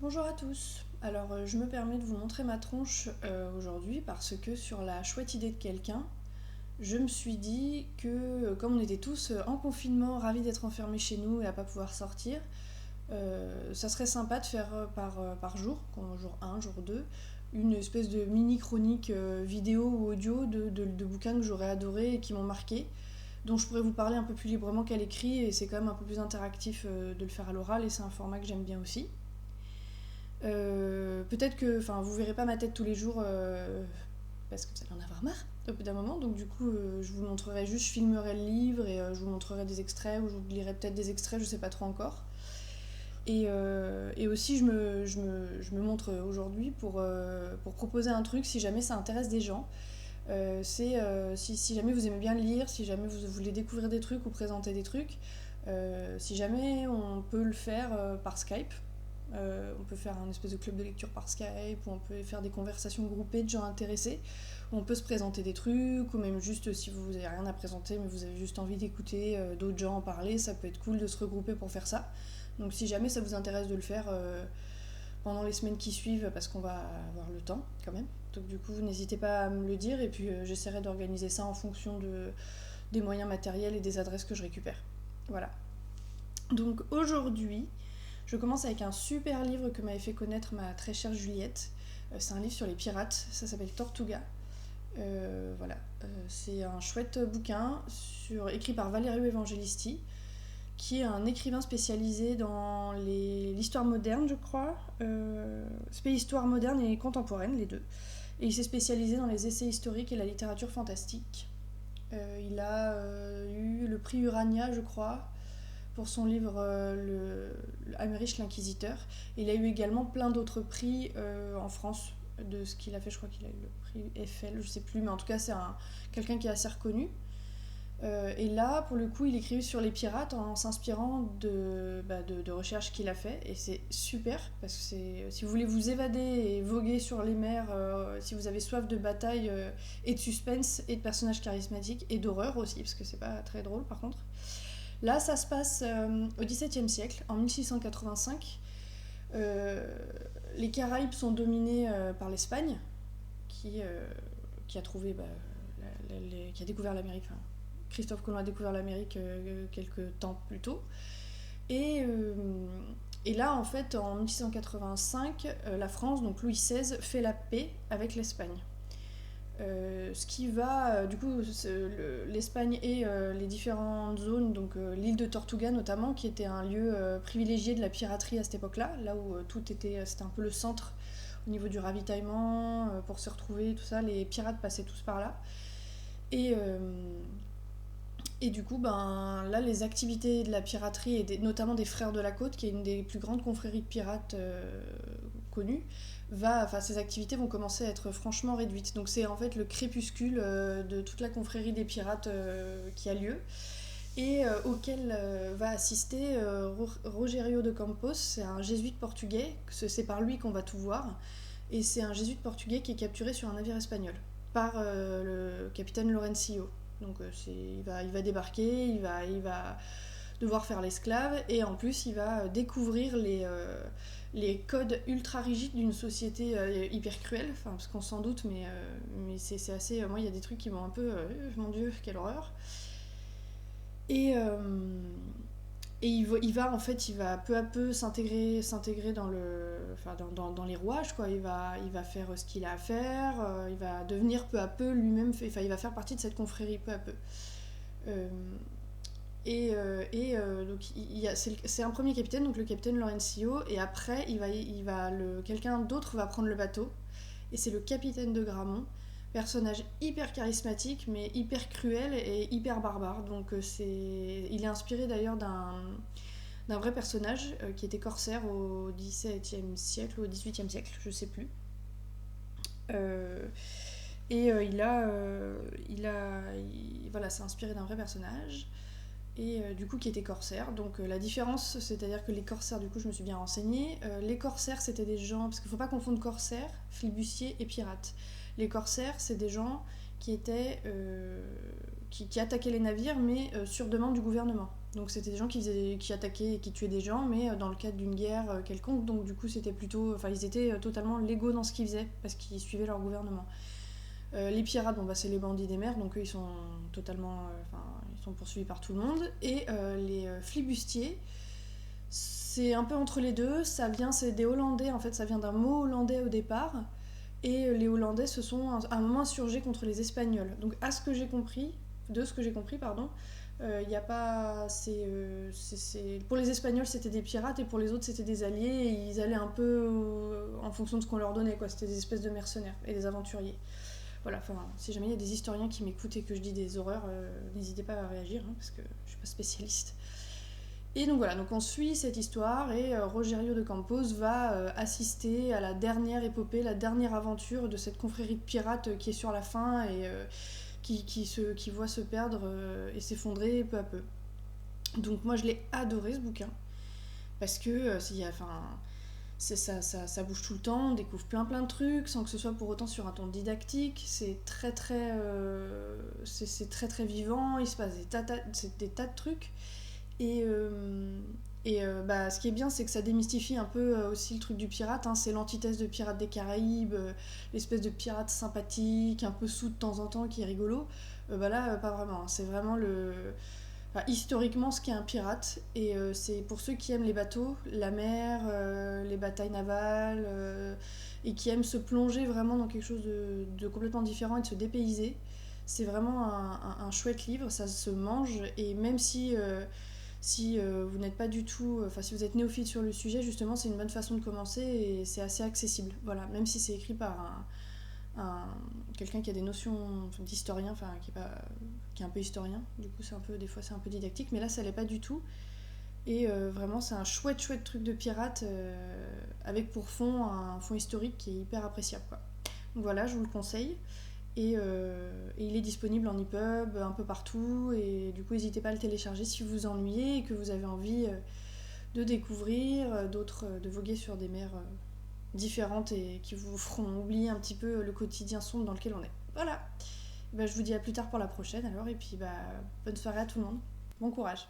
Bonjour à tous. Alors, je me permets de vous montrer ma tronche aujourd'hui parce que sur la chouette idée de quelqu'un, je me suis dit que comme on était tous en confinement, ravis d'être enfermés chez nous et à pas pouvoir sortir, ça serait sympa de faire par jour, comme jour 1, jour 2, une espèce de mini chronique vidéo ou audio de bouquins que j'aurais adoré et qui m'ont marqué, dont je pourrais vous parler un peu plus librement qu'à l'écrit, et c'est quand même un peu plus interactif de le faire à l'oral, et c'est un format que j'aime bien aussi. Peut-être que, enfin, vous verrez pas ma tête tous les jours parce que vous allez en avoir marre au bout d'un moment. Donc du coup, je vous montrerai juste, je filmerai le livre et je vous montrerai des extraits ou je vous lirai peut-être des extraits, je sais pas trop encore. Et aussi, je me montre aujourd'hui pour proposer un truc si jamais ça intéresse des gens. Si jamais vous aimez bien lire, si jamais vous voulez découvrir des trucs ou présenter des trucs, si jamais on peut le faire par Skype. On peut faire un espèce de club de lecture par Skype, ou on peut faire des conversations groupées de gens intéressés, où on peut se présenter des trucs, ou même juste si vous n'avez rien à présenter mais vous avez juste envie d'écouter d'autres gens en parler, ça peut être cool de se regrouper pour faire ça. Donc si jamais ça vous intéresse de le faire pendant les semaines qui suivent, parce qu'on va avoir le temps quand même. Donc du coup, n'hésitez pas à me le dire et puis j'essaierai d'organiser ça en fonction des moyens matériels et des adresses que je récupère. Voilà. Donc aujourd'hui, je commence avec un super livre que m'avait fait connaître ma très chère Juliette. C'est un livre sur les pirates, ça s'appelle Tortuga. Voilà, c'est un chouette bouquin écrit par Valerio Evangelisti, qui est un écrivain spécialisé dans l'histoire moderne, je crois. C'est histoire moderne et contemporaine, les deux. Et il s'est spécialisé dans les essais historiques et la littérature fantastique. Il a eu le prix Urania, je crois, pour son livre Aymeric l'Inquisiteur. Il a eu également plein d'autres prix en France de ce qu'il a fait. Je crois qu'il a eu le prix Eiffel, je sais plus, mais en tout cas c'est quelqu'un qui est assez reconnu. Et là, pour le coup, il écrit sur les pirates en s'inspirant de recherches qu'il a fait. Et c'est super, parce que si vous voulez vous évader et voguer sur les mers, si vous avez soif de bataille et de suspense et de personnages charismatiques et d'horreur aussi, parce que c'est pas très drôle par contre. Là, ça se passe au XVIIe siècle, en 1685. Euh, les Caraïbes sont dominés par l'Espagne, qui, euh, qui a trouvé, qui a découvert l'Amérique. Enfin, Christophe Colomb a découvert l'Amérique quelques temps plus tôt. Et, euh, et là, en fait, en 1685, la France, donc Louis XVI, fait la paix avec l'Espagne. Ce qui va, du coup, l'Espagne et les différentes zones, donc l'île de Tortuga notamment, qui était un lieu privilégié de la piraterie à cette époque-là, là où c'était un peu le centre au niveau du ravitaillement, pour se retrouver, tout ça, les pirates passaient tous par là. Et, euh, et du coup, ben, là, les activités de la piraterie, et notamment des Frères de la Côte, qui est une des plus grandes confréries de pirates connues, ces activités vont commencer à être franchement réduites. Donc c'est en fait le crépuscule de toute la confrérie des pirates qui a lieu, et auquel va assister Rogério de Campos. C'est un jésuite portugais, c'est par lui qu'on va tout voir, et c'est un jésuite portugais qui est capturé sur un navire espagnol par le capitaine Laurencio. Donc il va débarquer, il va devoir faire l'esclave, et en plus il va découvrir les codes ultra rigides d'une société hyper cruelle, enfin, parce qu'on s'en doute, mais c'est assez... moi il y a des trucs qui m'ont un peu... mon dieu, quelle horreur. Et, en fait, il va peu à peu s'intégrer dans les rouages, quoi. Il va faire ce qu'il a à faire, il va devenir peu à peu lui-même, enfin, il va faire partie de cette confrérie peu à peu. Euh, donc c'est un premier capitaine, donc le capitaine Laurencio, et après quelqu'un d'autre va prendre le bateau, et c'est le capitaine de Gramont, personnage hyper charismatique mais hyper cruel et hyper barbare. Donc il est inspiré d'ailleurs d'un vrai personnage qui était corsaire au XVIIe siècle ou au XVIIIe siècle, je sais plus. Euh, voilà, c'est inspiré d'un vrai personnage, et du coup qui était corsaire. Donc la différence, c'est-à-dire que les corsaires, du coup je me suis bien renseignée, les corsaires c'était des gens, parce qu'il ne faut pas confondre corsaires, flibustiers et pirates. Les corsaires, c'est des gens qui attaquaient les navires, mais sur demande du gouvernement. Donc c'était des gens qui attaquaient et qui tuaient des gens, mais dans le cadre d'une guerre quelconque. Donc du coup c'était plutôt... Enfin ils étaient totalement légaux dans ce qu'ils faisaient, parce qu'ils suivaient leur gouvernement. Les pirates, c'est les bandits des mers, donc eux ils sont totalement... ils sont poursuivis par tout le monde. Et les flibustiers, c'est un peu entre les deux. C'est des Hollandais, en fait ça vient d'un mot hollandais au départ. Et les Hollandais se sont à un moment insurgés contre les Espagnols. Donc de ce que j'ai compris, il y a pas. Pour les Espagnols, c'était des pirates et pour les autres, c'était des alliés. Et ils allaient un peu en fonction de ce qu'on leur donnait, quoi. C'était des espèces de mercenaires et des aventuriers. Voilà, si jamais il y a des historiens qui m'écoutent et que je dis des horreurs, n'hésitez pas à réagir, hein, parce que je suis pas spécialiste. Et donc voilà, donc on suit cette histoire et Rogerio de Campos va assister à la dernière épopée, la dernière aventure de cette confrérie de pirates qui est sur la fin et qui voit se perdre et s'effondrer peu à peu. Donc moi je l'ai adoré ce bouquin parce que ça bouge tout le temps, on découvre plein de trucs sans que ce soit pour autant sur un ton didactique. C'est très très vivant, il se passe des tas de trucs. Et ce qui est bien, c'est que ça démystifie un peu aussi le truc du pirate, hein. C'est l'antithèse de Pirates des Caraïbes, l'espèce de pirate sympathique, un peu sous de temps en temps, qui est rigolo. Là, pas vraiment, hein. C'est vraiment historiquement ce qu'est un pirate. Et c'est pour ceux qui aiment les bateaux, la mer, les batailles navales, et qui aiment se plonger vraiment dans quelque chose de complètement différent et de se dépayser. C'est vraiment un chouette livre, ça se mange, et même si vous n'êtes pas du tout... si vous êtes néophyte sur le sujet, justement, c'est une bonne façon de commencer et c'est assez accessible. Voilà, même si c'est écrit par quelqu'un qui a des notions d'historien, qui est un peu historien. Du coup, des fois, c'est un peu didactique, mais là, ça l'est pas du tout. Et vraiment, c'est un chouette truc de pirate avec pour fond un fond historique qui est hyper appréciable, quoi. Donc voilà, je vous le conseille. Et il est disponible en EPUB un peu partout, et du coup n'hésitez pas à le télécharger si vous vous ennuyez et que vous avez envie de découvrir de voguer sur des mers différentes et qui vous feront oublier un petit peu le quotidien sombre dans lequel on est. Voilà, je vous dis à plus tard pour la prochaine alors, et puis bonne soirée à tout le monde, bon courage.